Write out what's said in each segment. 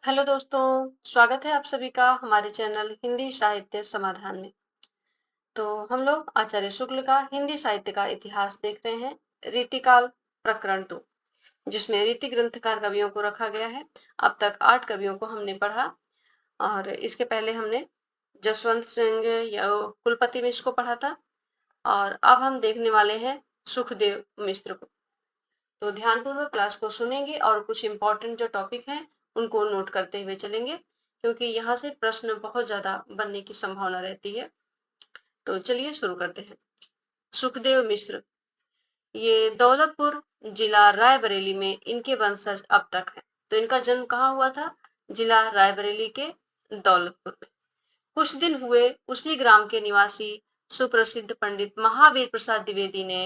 Hello दोस्तों, स्वागत है आप सभी का हमारे चैनल हिंदी साहित्य समाधान में। तो हम लोग आचार्य शुक्ल का हिंदी साहित्य का इतिहास देख रहे हैं, रीतिकाल प्रकरण 2, जिसमें रीति ग्रंथकार कवियों को रखा गया है। अब तक 8 कवियों को हमने पढ़ा और इसके पहले हमने जसवंत सिंह या कुलपति मिश्र को पढ़ा था और अब हम देखने वाले हैं सुखदेव मिश्र को। तो ध्यानपूर्वक क्लास को सुनेंगे और कुछ इंपॉर्टेंट जो टॉपिक हैं उनको नोट करते हुए चलेंगे, क्योंकि यहाँ से प्रश्न बहुत ज्यादा बनने की संभावना रहती है। तो चलिए शुरू करते हैं। सुखदेव मिश्र ये दौलतपुर जिला रायबरेली में इनके वंशज अब तक हैं। तो इनका जन्म कहाँ हुआ था? जिला रायबरेली के दौलतपुर में। कुछ दिन हुए उसी ग्राम के निवासी सुप्रसिद्ध पंडित महावीर प्रसाद द्विवेदी ने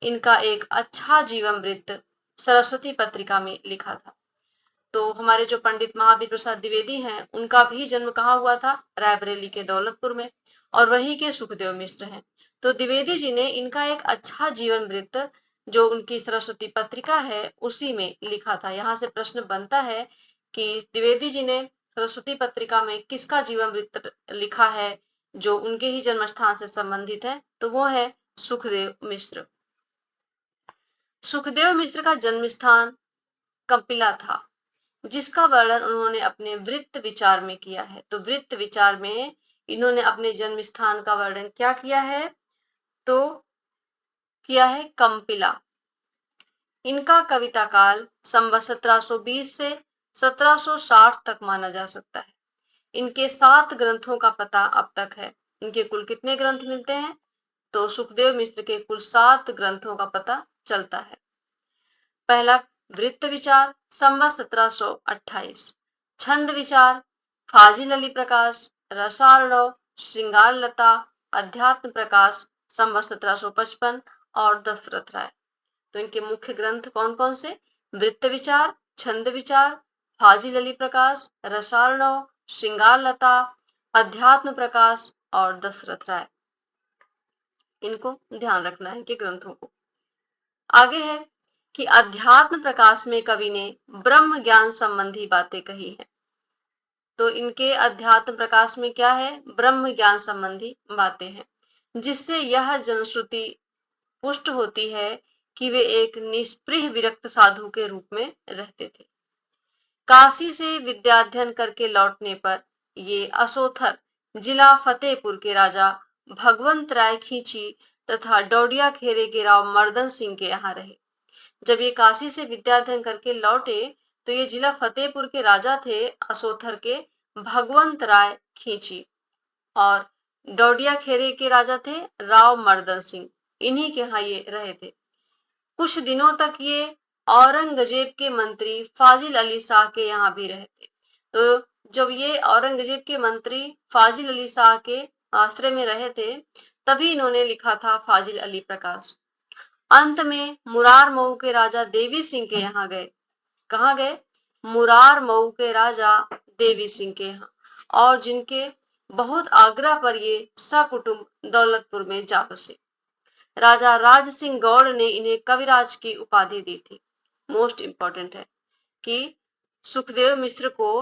इनका एक अच्छा जीवन वृत्त सरस्वती पत्रिका में लिखा था। तो हमारे जो पंडित महावीर प्रसाद द्विवेदी हैं, उनका भी जन्म कहाँ हुआ था? रायबरेली के दौलतपुर में, और वही के सुखदेव मिश्र हैं। तो द्विवेदी जी ने इनका एक अच्छा जीवन वृत्त जो उनकी सरस्वती पत्रिका है उसी में लिखा था। यहाँ से प्रश्न बनता है कि द्विवेदी जी ने सरस्वती पत्रिका में किसका जीवन वृत्त लिखा है जो उनके ही जन्म स्थान से संबंधित है? तो वो है सुखदेव मिश्र। सुखदेव मिश्र का जन्म स्थान कंपिला था, जिसका वर्णन उन्होंने अपने वृत्त विचार में किया है। तो वृत्त विचार में इन्होंने अपने जन्म स्थान का वर्णन क्या किया है? तो किया है कंपिला। इनका कविता काल संवत 1720 से 1760 तक माना जा सकता है। इनके 7 ग्रंथों का पता अब तक है। इनके कुल कितने ग्रंथ मिलते हैं? तो सुखदेव मिश्र के कुल 7 ग्रंथों का पता चलता है। पहला वृत्त विचार संवत 1728, छंद विचार फाजिल अली प्रकाश, रसार्णव, श्रृंगार लता, अध्यात्म प्रकाश संवत 1755 और दशरथ राय। तो इनके मुख्य ग्रंथ कौन कौन से? वृत्त विचार, छंद विचार, फाजिल अली प्रकाश, रसार्णव, श्रृंगार लता, अध्यात्म प्रकाश और दशरथ राय। इनको ध्यान रखना है कि ग्रंथों को। आगे है कि अध्यात्म प्रकाश में कवि ने ब्रह्म ज्ञान संबंधी बातें कही हैं। तो इनके अध्यात्म प्रकाश में क्या है? ब्रह्म ज्ञान संबंधी बातें हैं, जिससे यह जनश्रुति पुष्ट होती है कि वे एक निष्पृह विरक्त साधु के रूप में रहते थे। काशी से विद्याध्ययन करके लौटने पर ये असोथर जिला फतेहपुर के राजा भगवंत राय खींची तथा डोडिया खेरे के राव मर्दन सिंह के यहाँ रहे। जब ये काशी से विद्याध्ययन करके लौटे तो ये जिला फतेहपुर के राजा थे असोथर के भगवंत राय खींची, और डोडिया खेरे के राजा थे राव मर्दन सिंह। इन्हीं के यहाँ ये रहे थे। कुछ दिनों तक ये औरंगजेब के मंत्री फाजिल अली शाह के यहाँ भी रहे थे। तो जब ये औरंगजेब के मंत्री फाजिल अली शाह के आश्रय में रहे थे, तभी इन्होंने लिखा था फाजिल अली प्रकाश। अंत में मुरार मऊ के राजा देवी सिंह के यहाँ गए। कहाँ गए? मुरार मऊ के राजा देवी सिंह के यहाँ, और जिनके बहुत आग्रह पर ये सकुटुंब दौलतपुर में जा बसे। राजा राज सिंह गौड़ ने इन्हें कविराज की उपाधि दी थी। मोस्ट इंपॉर्टेंट है कि सुखदेव मिश्र को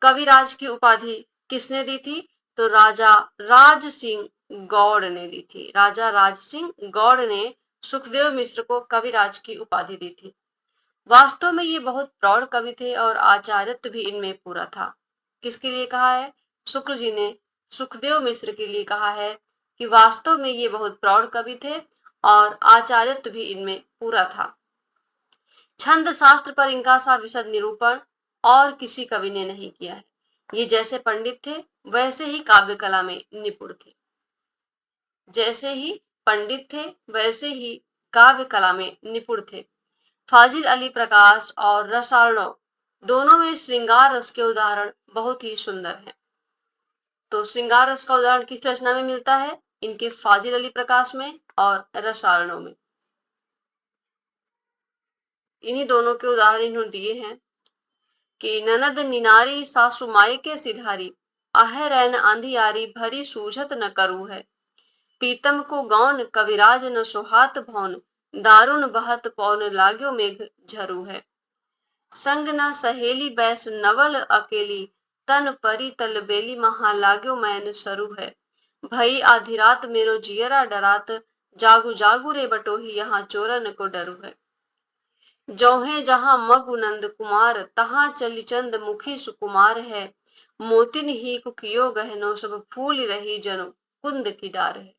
कविराज की उपाधि किसने दी थी? तो राजा राज सिंह गौड़ ने दी थी। राजा राज सिंह गौड़ ने सुखदेव मिश्र को कविराज की उपाधि दी थी। वास्तव में ये बहुत प्रौढ़ कवि थे और आचार्यत्व भी इनमें पूरा था। किसके लिए कहा है? शुक्ल जी ने सुखदेव मिश्र के लिए कहा है कि वास्तव में ये बहुत प्रौढ़ कवि थे और आचार्यत्व भी इनमें पूरा था। छंद शास्त्र पर इनका सा विशद निरूपण और किसी कवि ने नहीं किया है। ये जैसे पंडित थे वैसे ही काव्य कला में निपुण थे। जैसे ही पंडित थे वैसे ही काव्य कला में निपुण थे। फाजिल अली प्रकाश और रसार्णव दोनों में श्रृंगार रस के उदाहरण बहुत ही सुंदर हैं। तो श्रृंगार रस का उदाहरण किस रचना में मिलता है? इनके फाजिल अली प्रकाश में और रसार्णव में। इन्हीं दोनों के उदाहरण इन्होंने दिए हैं कि ननद निनारी सासु मायके सिधारी, आहे रैन आंधियारी भरी सूझत न करू है। पीतम को गौन कविराज न सोहात भौन, दारुण बहत पौन लाग्यो मेघ झरू है। संग न सहेली बैस नवल अकेली, तन परी तल बेली महा लाग्यो मैन सरू है। भई आधी रात मेरो जियरा डरात, जागू जागू रे बटोही यहाँ चोरन को डरू है। जौहे जहाँ मगु नंद कुमार, तहाँ चलिचंद मुखी सुकुमार है। मोतिन ही कुकियो गहनो, सब फूल रही जनु कुंद की डार है।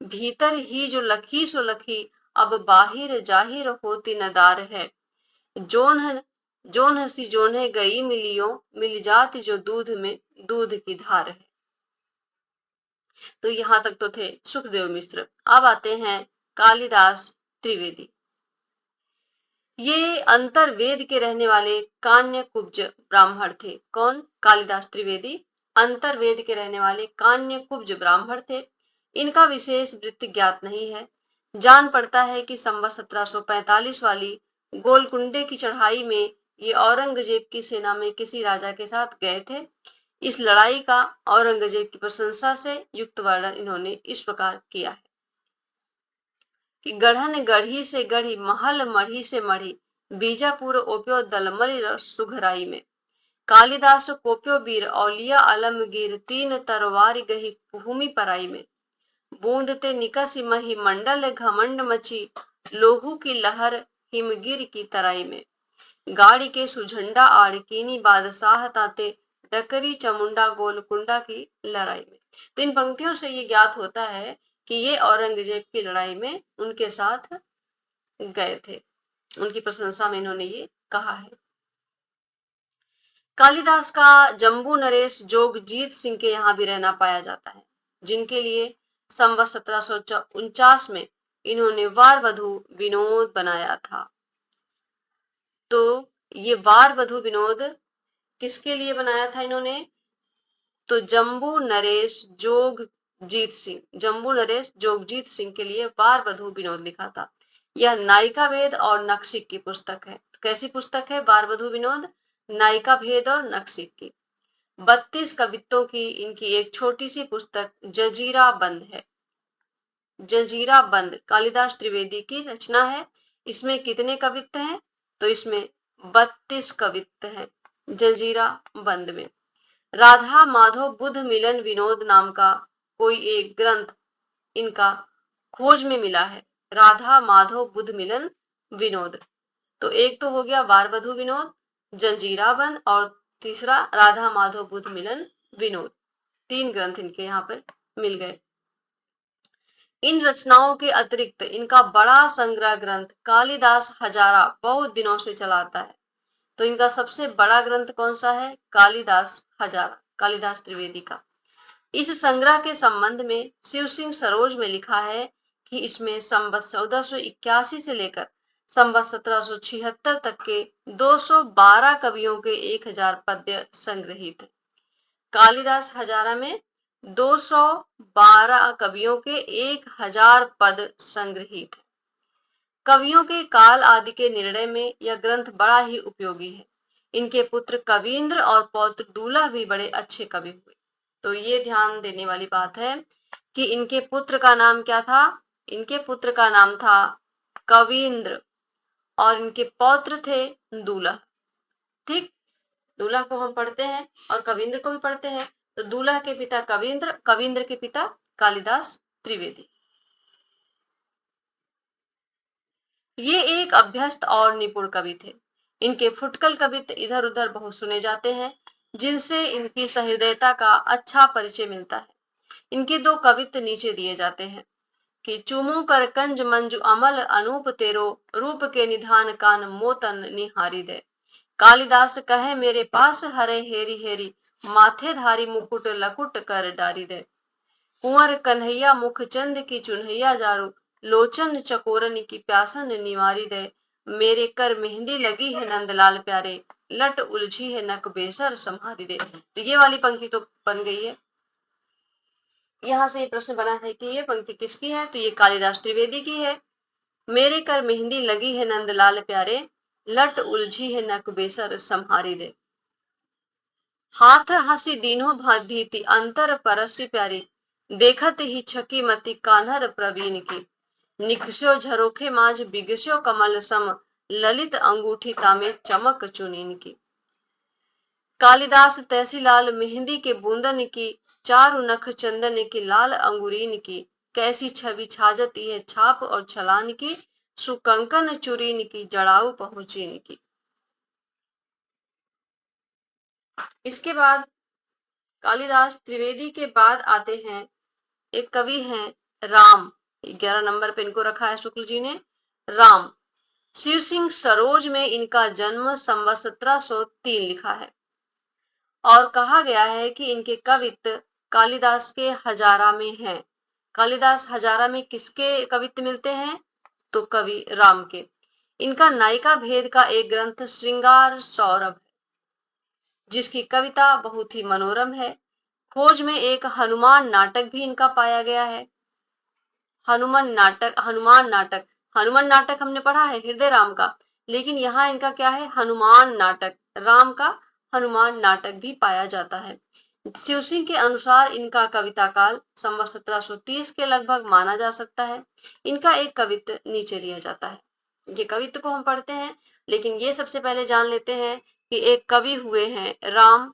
भीतर ही जो लखी सो लखी, अब बाहिर जाहिर होती नदार है। जोन हसी जोन्हे गई मिलियो, मिल जाती जो दूध में दूध की धार है। तो यहाँ तक तो थे सुखदेव मिश्र। अब आते हैं कालिदास त्रिवेदी। ये अंतरवेद के रहने वाले कान्य कुब्ज ब्राह्मण थे। कौन? कालिदास त्रिवेदी अंतरवेद के रहने वाले कान्य कुब्ज ब्राह्मण थे। इनका विशेष वृत्ति ज्ञात नहीं है। जान पड़ता है कि संवत 1745 वाली गोलकुंडे की चढ़ाई में ये औरंगजेब की सेना में किसी राजा के साथ गए थे। इस लड़ाई का औरंगजेब की प्रशंसा से युक्त वर्णन इन्होंने इस प्रकार किया है कि गढ़न गढ़ी से गढ़ी, महल मढ़ी से मढ़ी, बीजापुर ओप्यो दलमल सुघराई में। कालिदास कोप्यो वीर औलिया अलमगीर, तीन तरवार गही भूमि पराई में। बूंदते निकसी मही मंडल घमंड मची, लोहू की लहर हिमगिर की तराई में। गाड़ी के सुझंडा आड़ कीनी बादशाह ताते, डकरी चमुंडा गोलकुंडा की लड़ाई में। तो इन पंक्तियों से ये ज्ञात होता है कि ये औरंगजेब की लड़ाई में उनके साथ गए थे। उनकी प्रशंसा में इन्होंने ये कहा है। कालिदास का जम्बू नरेश जोगजीत सिंह के यहाँ भी रहना पाया जाता है, जिनके लिए संवत 1749 में इन्होंने वार वधु विनोद बनाया था। तो ये वार वधु विनोद किसके लिए बनाया था इन्होंने? तो जम्बू नरेश जोगजीत सिंह के लिए वार वधु विनोद लिखा था। यह नायिका भेद और नक्सिक की पुस्तक है। तो कैसी पुस्तक है वार वधु विनोद? नायिका भेद और नक्सिक की। 32 कवित्तों की इनकी एक छोटी सी पुस्तक जंजीरा बंद है। जंजीरा बंद कालिदास त्रिवेदी की रचना है। इसमें कितने कवित्त हैं? तो इसमें 32 कवित्त हैं जंजीरा बंद में। राधा माधव बुध मिलन विनोद नाम का कोई एक ग्रंथ इनका खोज में मिला है। राधा माधव बुध मिलन विनोद। तो एक तो हो गया वार वधु विनोद, जंजीरा बंद, और तीसरा राधा माधव बुध मिलन विनोद। 3 ग्रंथ इनके यहाँ पर मिल गए। इन रचनाओं के अतिरिक्त इनका बड़ा संग्रह ग्रंथ कालिदास हजारा बहुत दिनों से चलाता है। तो इनका सबसे बड़ा ग्रंथ कौन सा है? कालिदास हजारा, कालिदास त्रिवेदी का। इस संग्रह के संबंध में शिव सिंह सरोज में लिखा है कि इसमें संवत 1481 से लेकर संवत 1776 तक के 212 कवियों के 1000 पद्य संग्रहित है। कालिदास हजारा में 212 कवियों के 1000 पद संग्रहित है। कवियों के काल आदि के निर्णय में यह ग्रंथ बड़ा ही उपयोगी है। इनके पुत्र कवींद्र और पौत्र दूल्हा भी बड़े अच्छे कवि हुए। तो ये ध्यान देने वाली बात है कि इनके पुत्र का नाम क्या था? इनके पुत्र का नाम था कवींद्र और इनके पौत्र थे दूल्हा। ठीक, दूल्हा को हम पढ़ते हैं और कवींद्र को भी पढ़ते हैं। तो दूल्हा के पिता कवींद्र, कवींद्र के पिता कालिदास त्रिवेदी। ये एक अभ्यस्त और निपुण कवि थे। इनके फुटकल कवित्त इधर उधर बहुत सुने जाते हैं, जिनसे इनकी सहृदयता का अच्छा परिचय मिलता है। इनके 2 कवित्त नीचे दिए जाते हैं कि चूमू कर कंज मंजु अमल अनूप तेरो, रूप के निधान कान मोतन निहारी दे। कालिदास कहे मेरे पास हरे हेरी हेरी, माथे धारी मुकुट लकुट कर डारी दे। कुंवर कन्हैया मुख चंद की चुनैया जारू, लोचन चकोरन की प्यासन निवारी दे। मेरे कर मेहंदी लगी है नंदलाल प्यारे, लट उलझी है नक बेसर संहारी दे। तो ये वाली पंक्ति तो बन गई है। यहाँ से ये प्रश्न बना है कि ये पंक्ति किसकी है? तो ये कालिदास त्रिवेदी की है। मेरे कर मेहंदी लगी है नंदलाल प्यारे, लट उलझी है नक बेसर संहारी दे। हाथ हंसी दीनो भीति अंतर परसी प्यारी, देखत ही छकी मति कान्हर प्रवीण की। निकस्यो झरोखे माज बिगस्यो कमल सम, ललित अंगूठी तामे चमक चुनीन की। कालिदास तहसीलाल मेहंदी के बूंदन की, चारु नख चंदन की लाल अंगुरीन की, कैसी छवि छाजती है छाप और छलान की, सुकंकन चुरीन की जड़ाऊ पहुंचीन की। इसके बाद कालिदास त्रिवेदी के बाद आते हैं एक कवि हैं राम। 11 नंबर पे इनको रखा है शुक्ल जी ने, राम। शिव सिंह सरोज में इनका जन्म संवत 1703 लिखा है और कहा गया है कि इनके कवित्त कालिदास के हजारा में हैं। कालिदास हजारा में किसके कवित्त मिलते हैं? तो कवि राम के। इनका नायिका भेद का एक ग्रंथ श्रृंगार सौरभ, जिसकी कविता बहुत ही मनोरम है। खोज में एक हनुमान नाटक भी इनका पाया गया है। हनुमान नाटक, हनुमान नाटक हमने पढ़ा है हृदय राम का, लेकिन यहाँ इनका क्या है? हनुमान नाटक, राम का हनुमान नाटक भी पाया जाता है। शिव सिंह के अनुसार इनका कविता काल संवत 1730 के लगभग माना जा सकता है। इनका एक कवित्त नीचे दिया जाता है। ये कवित्त को हम पढ़ते हैं, लेकिन ये सबसे पहले जान लेते हैं कि एक कवि हुए हैं राम।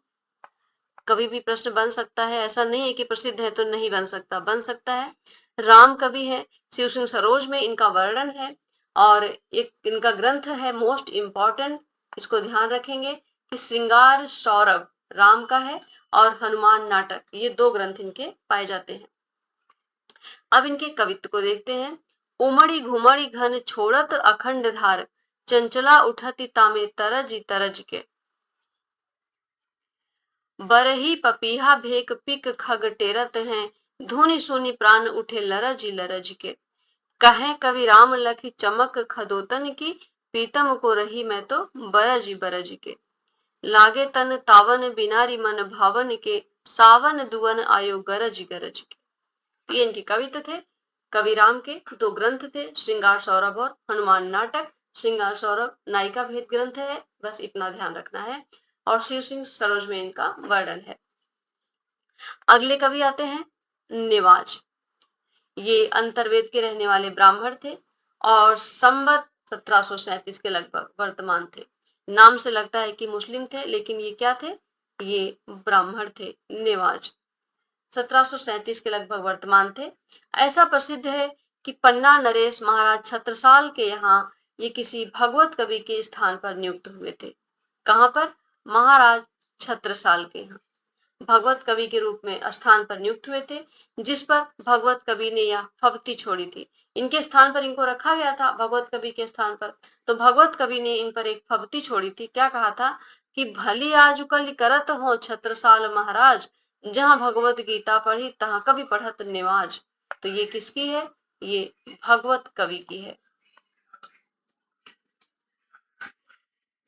कभी भी प्रश्न बन सकता है, ऐसा नहीं है कि प्रसिद्ध है तो नहीं बन सकता, बन सकता है। राम कवि है, शिव सिंह सरोज में इनका वर्णन है और एक इनका ग्रंथ है मोस्ट इम्पॉर्टेंट, इसको ध्यान रखेंगे कि श्रृंगार सौरभ राम का है और हनुमान नाटक, ये दो ग्रंथ इनके पाए जाते हैं। अब इनके कवित्व को देखते हैं। उमड़ी घुमड़ी घन छोड़त अखंड धार, चंचला उठती तामे तरज तरज के, बरही पपीहा भेक पिक खग टेरत हैं, धुनि सुनि प्राण उठे लरज लरज के, कहें कवि राम लखी चमक खदोतन की, पीतम को रही मैं तो बरज बरज के, लागे तन तावन बिनारी मन भावन के, सावन दुवन आयो गरज गरज के। तो ये इनके कवित्व थे, कवि राम के दो ग्रंथ थे, श्रृंगार सौरभ और हनुमान नाटक। श्रृंगार सौरभ नायिका भेद ग्रंथ है, बस इतना ध्यान रखना है, और शिव सिंह सरोज में इनका वर्णन है। अगले कवि आते हैं निवाज। ये अंतर्वेद के रहने वाले ब्राह्मण थे और संवत 1737 के लगभग वर्तमान थे। नाम से लगता है कि मुस्लिम थे, लेकिन ये क्या थे? ये ब्राह्मण थे। निवाज 1737 के लगभग वर्तमान थे। ऐसा प्रसिद्ध है कि पन्ना नरेश महाराज छत्रसाल के यहाँ ये किसी भगवत कवि के स्थान पर नियुक्त हुए थे। कहाँ पर? महाराज छत्रसाल के यहाँ भगवत कवि के रूप में स्थान पर नियुक्त हुए थे, जिस पर भगवत कवि ने यह फब्ती छोड़ी थी। इनके स्थान पर इनको रखा गया था, भगवत कवि के स्थान पर, तो भगवत कवि ने इन पर एक फब्ती छोड़ी थी। क्या कहा था कि भली आजुकल करत हो छत्रसाल महाराज, जहां भगवत गीता पढ़ी तहां कवि पढ़त निवाज। तो ये किसकी है? ये भगवत कवि की है।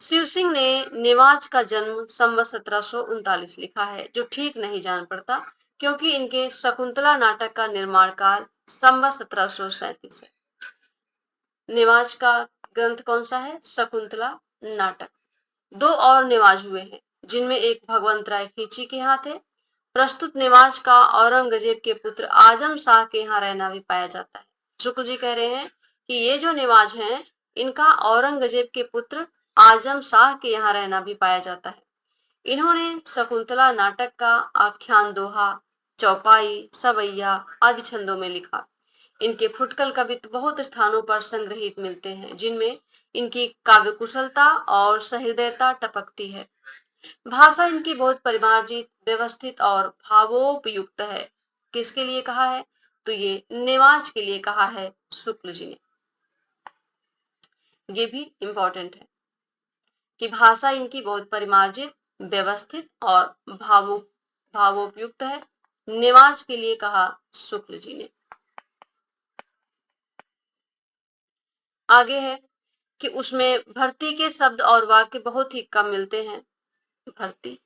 शिव सिंह ने निवाज का जन्म संवत 1739 लिखा है, जो ठीक नहीं जान पड़ता, क्योंकि इनके शकुंतला नाटक का निर्माण काल संवत 1737 है। निवाज का ग्रंथ कौन सा है? शकुंतला नाटक। दो और निवाज हुए हैं, जिनमें एक भगवंत राय खींची के यहाँ थे। प्रस्तुत निवाज का औरंगजेब के पुत्र आजम शाह के यहाँ रहना भी पाया जाता है। शुक्ल जी कह रहे हैं कि ये जो निवाज हैं, इनका औरंगजेब के पुत्र आजम शाह के यहाँ रहना भी पाया जाता है। इन्होंने शकुंतला नाटक का आख्यान दोहा, चौपाई, सवैया आदि छंदों में लिखा। इनके फुटकल कवित्त बहुत स्थानों पर संग्रहित मिलते हैं, जिनमें इनकी काव्य कुशलता और सहृदयता टपकती है। भाषा इनकी बहुत परिमार्जित, व्यवस्थित और भावोपयुक्त है। किसके लिए कहा है? तो ये निवाज के लिए कहा है शुक्ल जी ने। ये भी इंपॉर्टेंट है कि भाषा इनकी बहुत परिमार्जित, व्यवस्थित और भावोपयुक्त है। निवाज के लिए कहा शुक्ल जी ने। आगे है कि उसमें भर्ती के शब्द और वाक्य बहुत ही कम मिलते हैं। भर्ती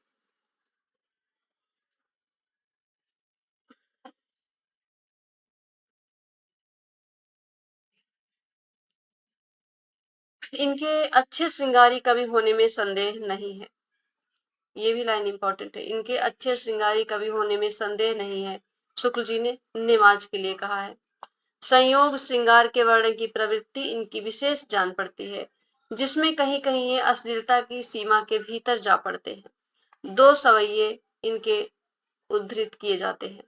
इनके अच्छे श्रृंगारी कवि होने में संदेह नहीं है। ये भी लाइन इंपॉर्टेंट है, इनके अच्छे श्रृंगारी कवि होने में संदेह नहीं है, शुक्ल जी ने निवाज के लिए कहा है। संयोग श्रृंगार के वर्णन की प्रवृत्ति इनकी विशेष जान पड़ती है। जिसमें कहीं कहीं ये अश्लीलता की सीमा के भीतर जा पड़ते हैं। दो सवैये इनके उद्धृत किए जाते हैं।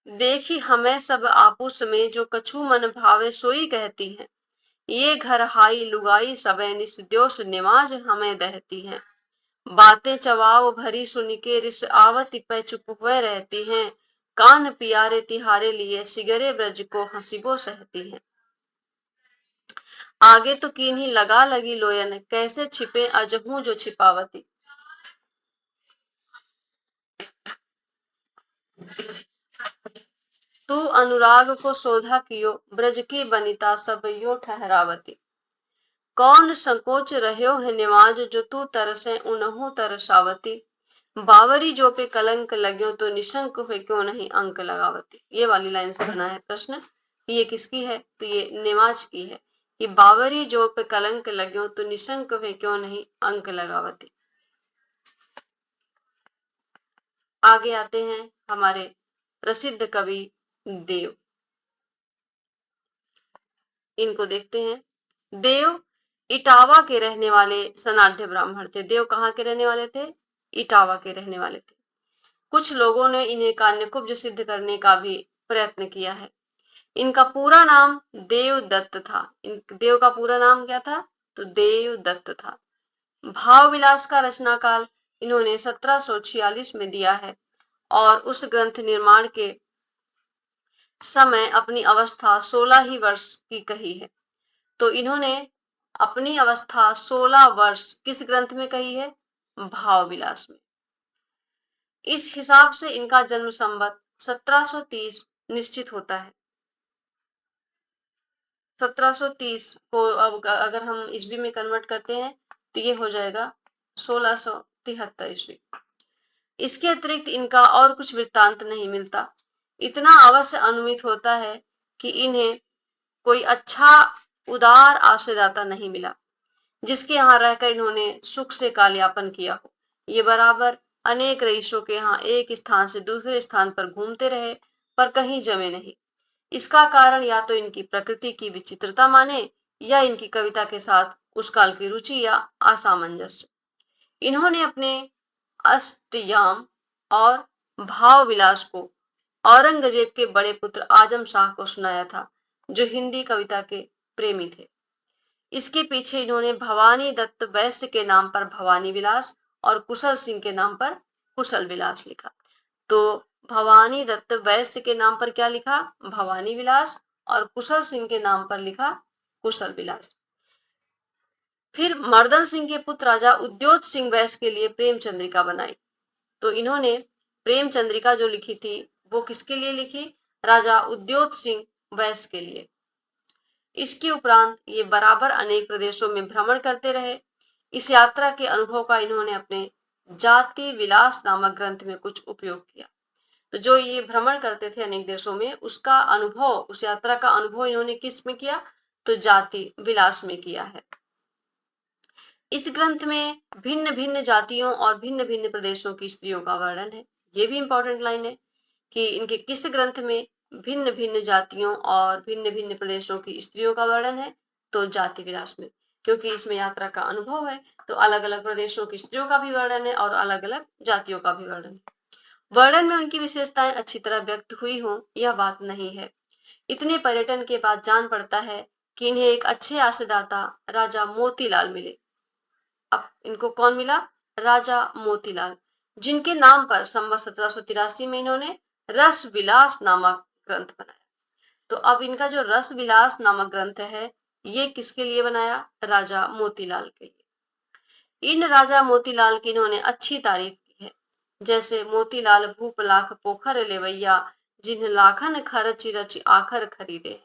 देखी हमें सब आपुस में, जो कछु मन भावे सोई कहती है। ये घर हाई लुगाई सबे, निस्दोष निमाज हमें दहती है। बातें चवाव भरी सुन के, रिस आवत पे चुप हुए रहती हैं। कान पियारे तिहारे लिए, सिगरे ब्रज को हंसिबो सहती हैं। आगे तो कीन्ही लगा लगी लोयन, कैसे छिपे अजहू जो छिपावती। तू अनुराग को शोधा कियो, ब्रज की बनिता सब यो ठहरावती। कौन संकोच रह्यो है निवाज, जो तू तरसे उनहु तरसावती। बावरी जो पे कलंक लग्यो, तो निशंक हुए क्यों नहीं अंक लगावती। ये वाली लाइन से बना है प्रश्न। ये किसकी है? तो ये निमाज की है कि बावरी जो पे कलंक लग्यो, तो निशंक हुए क्यों नहीं अंक लगावती। आगे आते हैं हमारे प्रसिद्ध कवि देव। इनको देखते हैं। देव इटावा के रहने वाले सनाढ़ ब्राह्मण थे। देव कहाँ के रहने वाले थे? इटावा के रहने वाले थे। कुछ लोगों ने इन्हें कान्यकुब्ज सिद्ध करने का भी प्रयत्न किया है। इनका पूरा नाम देवदत्त था। देव का पूरा नाम क्या था? तो देवदत्त था। भाव विलास का रचना काल इन्होंने 1746 में दिया है और उस ग्रंथ निर्माण के समय अपनी अवस्था 16 ही वर्ष की कही है। तो इन्होंने अपनी अवस्था 16 वर्ष किस ग्रंथ में कही है? भाव विलास में। इस हिसाब से इनका जन्म संवत 1730 निश्चित होता है। 1730 को अब अगर हम ईस्वी में कन्वर्ट करते हैं तो ये हो जाएगा 1673 ईस्वी। इसके अतिरिक्त इनका और कुछ वृत्तांत नहीं मिलता। इतना अवश्य अनुमित होता है कि इन्हें कोई अच्छा उदार आश्रयदाता नहीं मिला जिसके यहाँ रहकर इन्होंने सुख से कालयापन किया हो। ये बराबर अनेक रईसों के यहाँ एक स्थान से दूसरे स्थान पर घूमते रहे पर कहीं जमे नहीं। इसका कारण या तो इनकी प्रकृति की विचित्रता माने या इनकी कविता के साथ उस काल की रुचि या असामंजस्य। इन्होंने अपने अष्टयाम और भाव विलास को औरंगजेब के बड़े पुत्र आजम शाह को सुनाया था, जो हिंदी कविता के प्रेमी थे। इसके पीछे इन्होंने भवानी दत्त वैश्य के नाम पर भवानी विलास और कुशल सिंह के नाम पर कुशल विलास लिखा। तो भवानी दत्त वैश्य के नाम पर क्या लिखा? भवानी विलास। और कुशल सिंह के नाम पर लिखा कुशल विलास। फिर मर्दन सिंह के पुत्र राजा उद्योत सिंह वैश्य के लिए प्रेम चंद्रिका बनाई। तो इन्होंने प्रेम चंद्रिका जो लिखी थी वो किसके लिए लिखी? राजा उद्योत सिंह वैश्य के लिए। इसके उपरांत ये बराबर अनेक प्रदेशों में भ्रमण करते रहे। इस यात्रा के अनुभव का इन्होंने अपने जाति विलास नामक ग्रंथ में कुछ उपयोग किया। तो जो ये भ्रमण करते थे अनेक देशों में, उसका अनुभव, उस यात्रा का अनुभव इन्होंने किस में किया? तो जाति विलास में किया है। इस ग्रंथ में भिन्न भिन्न जातियों और भिन्न भिन्न प्रदेशों की स्त्रियों का वर्णन है। ये भी इंपॉर्टेंट लाइन है कि इनके किस ग्रंथ में भिन्न भिन्न जातियों और भिन्न भिन्न प्रदेशों की स्त्रियों का वर्णन है? तो जाति विलास में, क्योंकि इसमें यात्रा का अनुभव है तो अलग अलग प्रदेशों की स्त्रियों का भी वर्णन है और अलग अलग जातियों का भी वर्णन है। वर्णन में उनकी विशेषताएं अच्छी तरह व्यक्त हुई हो यह बात नहीं है। इतने पर्यटन के बाद जान पड़ता है कि इन्हें एक अच्छे आश्रयदाता राजा मोतीलाल मिले। अब इनको कौन मिला? राजा मोतीलाल, जिनके नाम पर संवत 1783 में इन्होंने रस विलास नामक ग्रंथ बनाया। तो अब इनका जो रस विलास नामक ग्रंथ है ये किसके लिए बनाया? राजा मोतीलाल के लिए। इन राजा मोतीलाल की इन्होंने अच्छी तारीफ की है, जैसे मोतीलाल भूप लाख पोखर लेवैया, जिन्ह लाखन खर्च रच आखर खरीदे।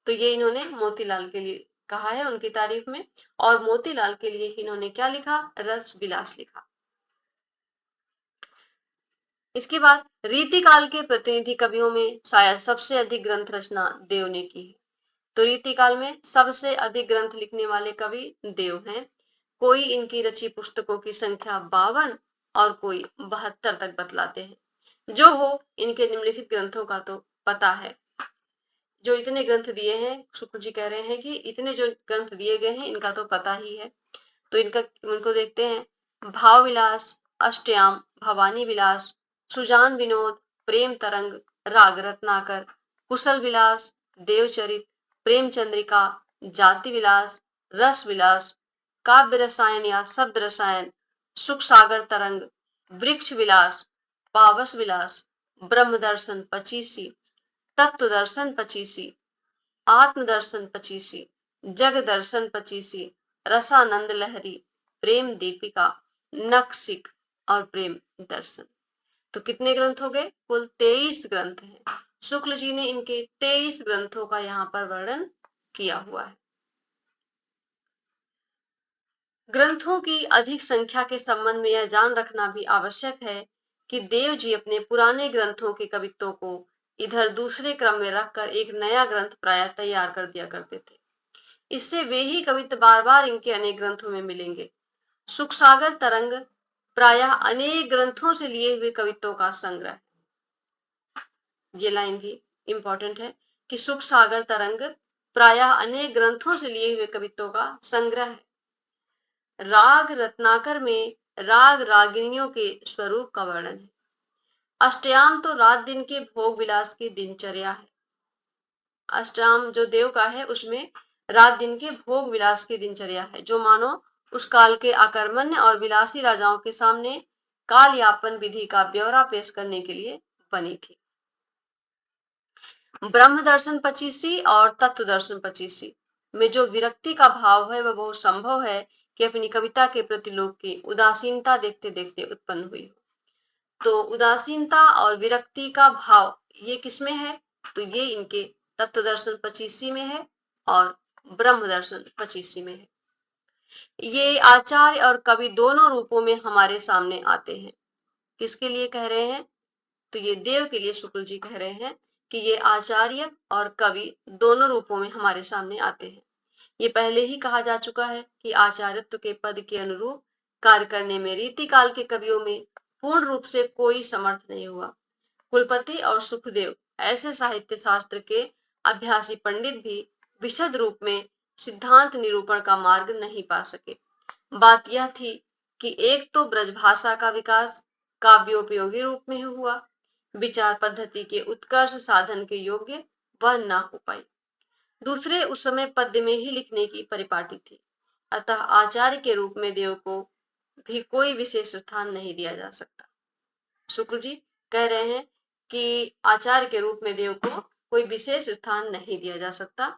तो ये इन्होंने मोतीलाल के लिए कहा है उनकी तारीफ में। और मोतीलाल के लिए इन्होंने क्या लिखा? रस विलास लिखा। इसके बाद रीतिकाल के प्रतिनिधि कवियों में शायद सबसे अधिक ग्रंथ रचना देव ने की है। तो रीतिकाल में सबसे अधिक ग्रंथ लिखने वाले कवि देव हैं। कोई इनकी रची पुस्तकों की संख्या 52 और कोई 72 तक बतलाते हैं। जो हो, इनके निम्नलिखित ग्रंथों का तो पता है। जो इतने ग्रंथ दिए हैं, शुक्ल जी कह रहे हैं कि इतने जो ग्रंथ दिए गए हैं इनका तो पता ही है, तो उनको देखते हैं। भाव विलास, अष्टयाम, भवानी विलास, सुजान विनोद, प्रेम तरंग, राग रत्नाकर, कुशल विलास, देवचरित, प्रेम चंद्रिका, जाति विलास, रस विलास, काव्य रसायन या शब्द रसायन, सुख सागर तरंग, वृक्ष विलास, पावस विलास, ब्रह्म दर्शन 25, तत्व दर्शन 25, आत्म दर्शन 25, जग दर्शन 25, रसानंद लहरी, प्रेम दीपिका, नखशिख और प्रेम दर्शन। तो कितने ग्रंथ हो गए? कुल 23 ग्रंथ हैं। शुक्ल जी ने इनके 23 ग्रंथों का यहाँ पर वर्णन किया हुआ है। ग्रंथों की अधिक संख्या के संबंध में यह जान रखना भी आवश्यक है कि देव जी अपने पुराने ग्रंथों के कवित्वों को इधर दूसरे क्रम में रखकर एक नया ग्रंथ प्रायः तैयार कर दिया करते थे। इससे वे ही कवित्व बार बार इनके अनेक ग्रंथों में मिलेंगे। सुख सागर तरंग प्रायः अनेक ग्रंथों से लिए हुए कवित्वों का संग्रह है। ये लाइन भी इंपॉर्टेंट है कि सुख सागर तरंग प्रायः अनेक ग्रंथों से लिए हुए कवित्वों का संग्रह है। राग रत्नाकर में राग रागिनियों के स्वरूप का वर्णन है। अष्टयाम तो रात दिन के भोग विलास की दिनचर्या है। अष्टयाम जो देव का है उसमें रात दिन के भोग विलास की दिनचर्या है, जो मानो उस काल के अकर्मण्य और विलासी राजाओं के सामने काल यापन विधि का ब्यौरा पेश करने के लिए बनी थी। ब्रह्म दर्शन 25 और तत्व दर्शन 25 में जो विरक्ति का भाव है वह बहुत संभव है कि अपनी कविता के प्रति लोग की उदासीनता देखते देखते उत्पन्न हुई हो। तो उदासीनता और विरक्ति का भाव ये किसमें है? तो ये इनके तत्व दर्शन 25 में है और ब्रह्म दर्शन 25 में है। ये आचार्य और कवि दोनों रूपों में हमारे सामने आते हैं। किसके लिए कह रहे हैं? तो ये देव के लिए शुक्ल जी कह रहे हैं कि ये आचार्य और कवि दोनों रूपों में हमारे सामने आते हैं। ये पहले ही कहा जा चुका है कि आचार्यत्व के पद के अनुरूप कार्य करने में रीति काल के कवियों में पूर्ण रूप से कोई समर्थ नहीं हुआ। कुलपति और सुखदेव ऐसे साहित्य शास्त्र के अभ्यासी पंडित भी विशद रूप में सिद्धांत निरूपण का मार्ग नहीं पा सके। बात यह थी कि एक तो ब्रजभाषा का विकास काव्योपयोगी रूप में हुआ, विचार पद्धति के उत्कर्ष साधन के योग्य वह न हो पाई। दूसरे उस समय पद्य में ही लिखने की परिपाटी थी, अतः आचार्य के रूप में देव को भी कोई विशेष स्थान नहीं दिया जा सकता। शुक्ल जी कह रहे हैं कि आचार्य के रूप में देव को कोई विशेष स्थान नहीं दिया जा सकता।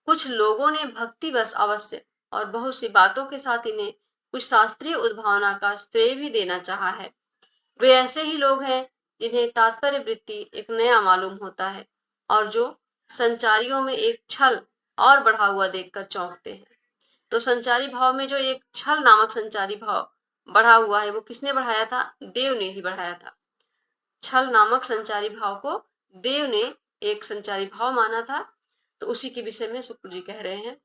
कुछ लोगों ने भक्तिवश अवश्य और बहुत सी बातों के साथ इन्हें कुछ शास्त्रीय उद्भावना का श्रेय भी देना चाहा है। वे ऐसे ही लोग हैं जिन्हें तात्पर्य वृत्ति एक नया मालूम होता है और जो संचारियों में एक छल और बढ़ा हुआ देखकर चौंकते हैं। तो संचारी भाव में जो एक छल नामक संचारी भाव बढ़ा हुआ है वो किसने बढ़ाया था? देव ने ही बढ़ाया था। छल नामक संचारी भाव को देव ने एक संचारी भाव माना था, तो उसी के विषय में शुक्ल जी कह रहे हैं।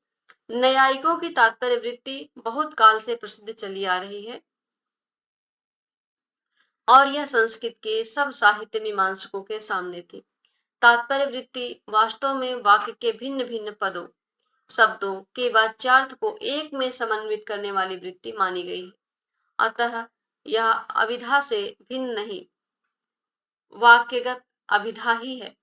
न्यायिकों की तात्पर्य वृत्ति बहुत काल से प्रसिद्ध चली आ रही है और यह संस्कृत के सब साहित्य मीमांसकों के सामने थी। तात्पर्य वृत्ति वास्तव में वाक्य के भिन्न भिन्न पदों शब्दों के वाच्यार्थ को एक में समन्वित करने वाली वृत्ति मानी गई है। अतः यह अभिधा से भिन्न नहीं, वाक्यगत अभिधा ही है।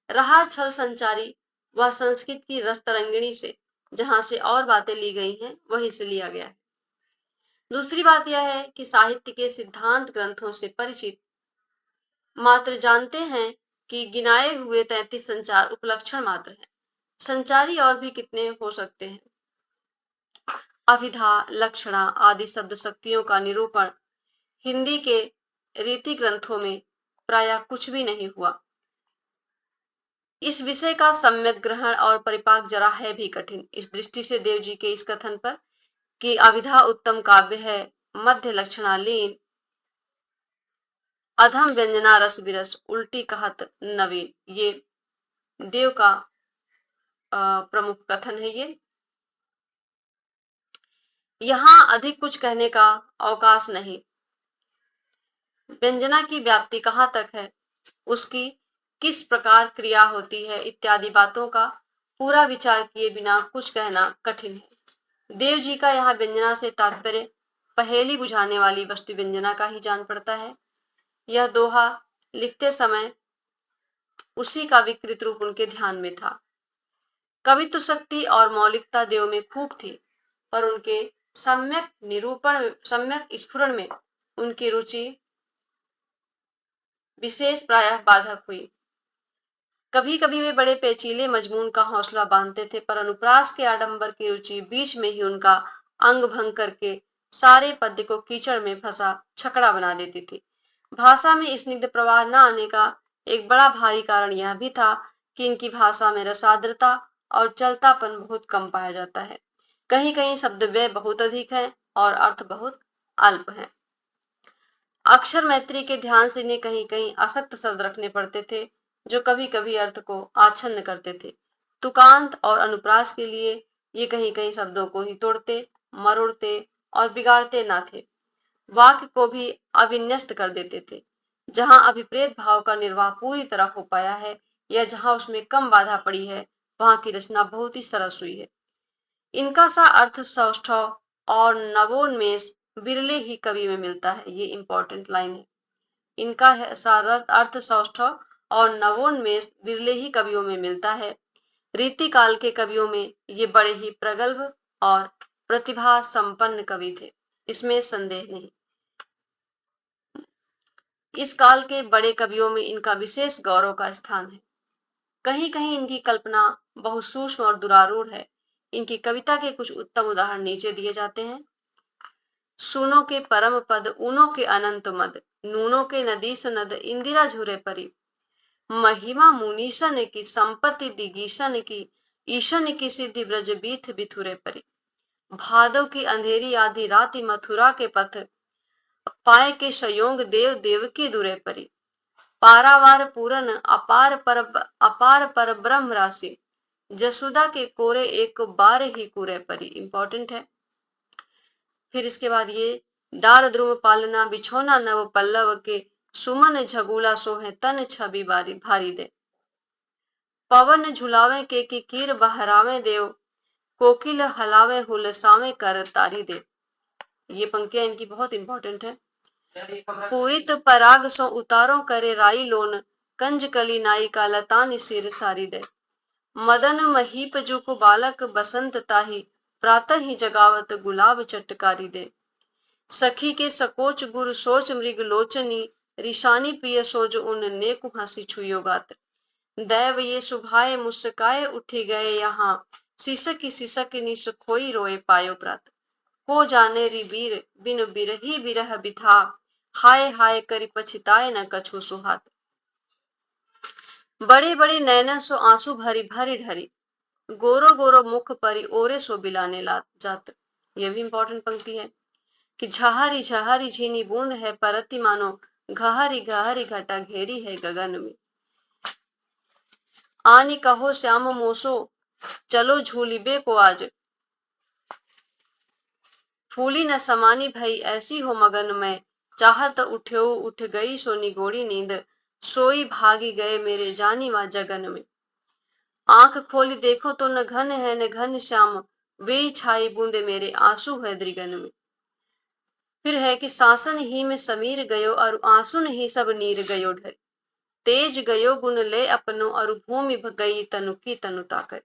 रहा छल संचारी, वह संस्कृत की रस तरंगिणी से जहां से और बातें ली गई हैं वहीं से लिया गया है। दूसरी बात यह है कि साहित्य के सिद्धांत ग्रंथों से परिचित मात्र जानते हैं कि गिनाए हुए 33 संचार उपलक्षण मात्र हैं। संचारी और भी कितने हो सकते हैं? अभिधा, लक्षणा आदि शब्द शक्तियों का निरूपण हिंदी के रीति ग्रंथों में प्रायः कुछ भी नहीं हुआ। इस विषय का सम्यक ग्रहण और परिपाक जरा है भी कठिन। इस दृष्टि से देव जी के इस कथन पर कि अभिधा उत्तम काव्य है, मध्य लक्षणा लीन, अधम व्यंजना रस विरस, उल्टी कहत नवीन, ये देव का प्रमुख कथन है। ये यहाँ अधिक कुछ कहने का अवकाश नहीं। व्यंजना की व्याप्ति कहाँ तक है, उसकी किस प्रकार क्रिया होती है इत्यादि बातों का पूरा विचार किए बिना कुछ कहना कठिन है। देव जी का यहाँ व्यंजना से तात्पर्य पहेली बुझाने वाली वस्तु व्यंजना का ही जान पड़ता है। यह दोहा लिखते समय उसी का विकृत रूप उनके ध्यान में था। कवित्व शक्ति और मौलिकता देव में खूब थी, पर उनके सम्यक स्फुरण में उनकी रुचि विशेष प्रायः बाधक हुई। कभी कभी वे बड़े पेचीले मजमून का हौसला बांधते थे, पर अनुप्रास के आडंबर की रुचि बीच में ही उनका अंग भंग करके सारे पद्य को कीचड़ में फंसा छकड़ा बना देती थी। भाषा में स्निग्ध प्रवाह न आने का एक बड़ा भारी कारण यह भी था कि इनकी भाषा में रसाद्रता और चलतापन बहुत कम पाया जाता है। कहीं कहीं शब्द व्यय बहुत अधिक है और अर्थ बहुत अल्प है। अक्षर मैत्री के ध्यान से इन्हें कहीं कहीं असक्त शब्द रखने पड़ते थे, जो कभी कभी अर्थ को आच्छन्न करते थे। तुकांत और अनुप्रास के लिए ये कहीं कहीं शब्दों को ही तोड़ते, मरोड़ते और बिगाड़ते न थे, वाक्य को भी अविन्यस्त कर देते थे। जहां अभिप्रेत भाव का निर्वाह पूरी तरह हो पाया है या जहां उसमें कम बाधा पड़ी है, वहां की रचना बहुत ही सरस हुई है। इनका सा अर्थ सौष्ठव और नवोन्मेष बिरले ही कवि में मिलता है। ये इंपॉर्टेंट लाइन है। इनका अर्थ सौष्ठव और नवोन्मेष बिरले ही कवियों में मिलता है। रीतिकाल के कवियों में ये बड़े ही प्रगल्भ और प्रतिभा संपन्न कवि थे, इसमें संदेह नहीं। इस काल के बड़े कवियों में इनका विशेष गौरव का स्थान है। कहीं कहीं इनकी कल्पना बहुत सूक्ष्म और दुरारूढ़ है। इनकी कविता के कुछ उत्तम उदाहरण नीचे दिए जाते हैं। सुनो के परम पद ऊनो के अनंत मद, नूनो के नदीस नद इंदिरा झुरे परी, महिमा मुनीसन की संपत्ति दिगीशन की, ईशन की सिद्धि ब्रज बीथ बिथुरे परी, भादव की अंधेरी आधी राति मथुरा के पथ, पाए के संयोग देव देव की दुरे परी, पारावार पूरन अपार पर ब्रह्म राशि, जसुदा के कोरे एक बार ही कुरे परी। इंपॉर्टेंट है। फिर इसके बाद ये डार द्रुम पालना बिछोना नव पल्लव के, सुमन झगुला सोहे तन छवि बारी भारी दे, पवन झुलावे के की कीर बहरावे देव, कोकिल हलावे हुलसावे कर तारी दे। ये पंक्तियां इनकी बहुत इंपॉर्टेंट है। पूरित पराग सो उतारो करे राई लोन, कंज कली नाई का लतान सिर सारी दे, मदन महीप जुक बालक बसंत ताही, प्रातः ही जगावत गुलाब चटकारी दे, सखी के सकोच गुर सोच मृग लोचनी, रिशानी पिय सोज उन नेकु हंसी छुयो गात, दैव ये सुभाए मुस्काए उठी गए यहाँ, सिसक सिसक निस खोई रोए पायो प्रात, को जाने रि वीर बिन बिरही बिरह बिथा, हाय हाय करि पछिताए न कछु सुहात, बड़े बड़े नैना सो आंसू भरी भरी ढरी, गोरो गोरो मुख परी ओरे सो बिलाने जात। ये भी इंपॉर्टेंट पंक्ति है कि झहारी झहारी झीनी बूंद है परती मानो, घहरी घहरी घटा घेरी है गगन में, आनी कहो श्याम मोसो चलो झूलिबे को आज, फूली न समानी भई ऐसी हो मगन में, चाहत उठ्यो उठ गई सो निगोड़ी नींद, सोई भागी गए मेरे जानी वा जगन में, आंख खोली देखो तो न घन है न घन श्याम, वे छाई बूंदे मेरे आंसू है दृगन में। फिर है कि सासन ही में समीर गयो और आंसू ही सब नीर गयो ढर, तेज गयो गुण ले अपनो और भूमि गई तनु की तनु ताकर,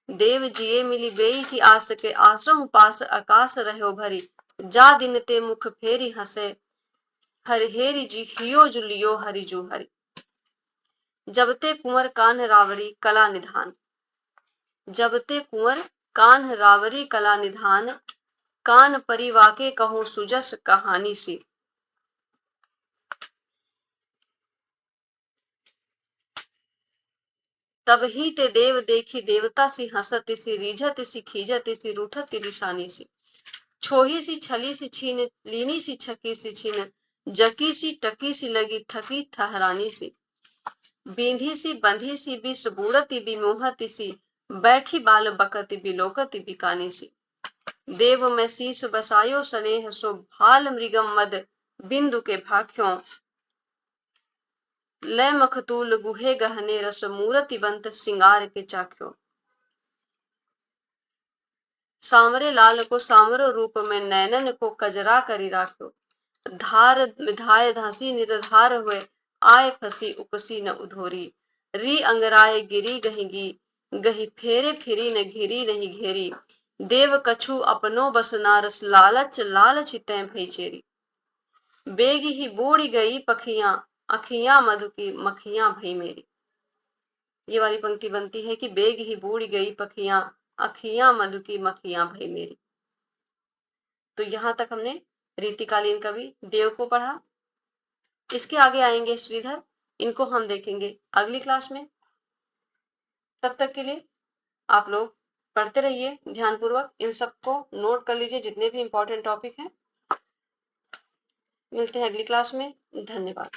देव जिये मिली बेई की आस के आसों पास आकाश रहो भरी, जा दिन ते मुख फेरी हंसे हरहेरी जी हियो जुलियो हरि जू हरि, जबते कुंवर कान्ह रावरी कला निधान, जबते कुंवर कान्ह रावरी कला निधान, कान परी वाके कहूं सुजस कहानी सी, तब ही ते देव देखी देवता सी हंसत सी, रीझत सी खीजत सी, रूठत रिशानी सी, छोही सी छली सी छीन लीनी सी छकी सी छीन, जकी सी टकी सी लगी थकी ठहरानी सी, बींधी सी बंधी सी बिस बूढ़ती बिमोहती सी, बैठी बाल बकती बिलोकती बिकानी सी, देव में शीस बसायो स्नेह सो भाल मृगम मद, बिंदु के भाख्यों लय मखतूल गुहे गहने रस मूरति बंत सिंगार के चाक्यो। सांवरे लाल को सांवरो रूप में नैनन को कजरा करी राख्यो। धार विधाय धासी निरधार हुए आय फसी उपसी न उधोरी। री अंगराय गिरी गहिगी गही फेरे फिरी न घिरी नहीं घेरी। देव कछु अपनो बस नारस लालच लालच तैं भई चेरी। बेग ही बूढ़ी गई पखियां अखियां मधु की मखियां भई मेरी। ये वाली पंक्ति बनती है कि बेग ही बूढ़ गई पखियां अखियां मधु की मखियां भई मेरी। तो यहां तक हमने रीतिकालीन कवि देव को पढ़ा। इसके आगे आएंगे श्रीधर, इनको हम देखेंगे अगली क्लास में। तब तक के लिए आप लोग पढ़ते रहिए ध्यानपूर्वक, इन सबको नोट कर लीजिए जितने भी इंपॉर्टेंट टॉपिक हैं। मिलते हैं अगली क्लास में। धन्यवाद।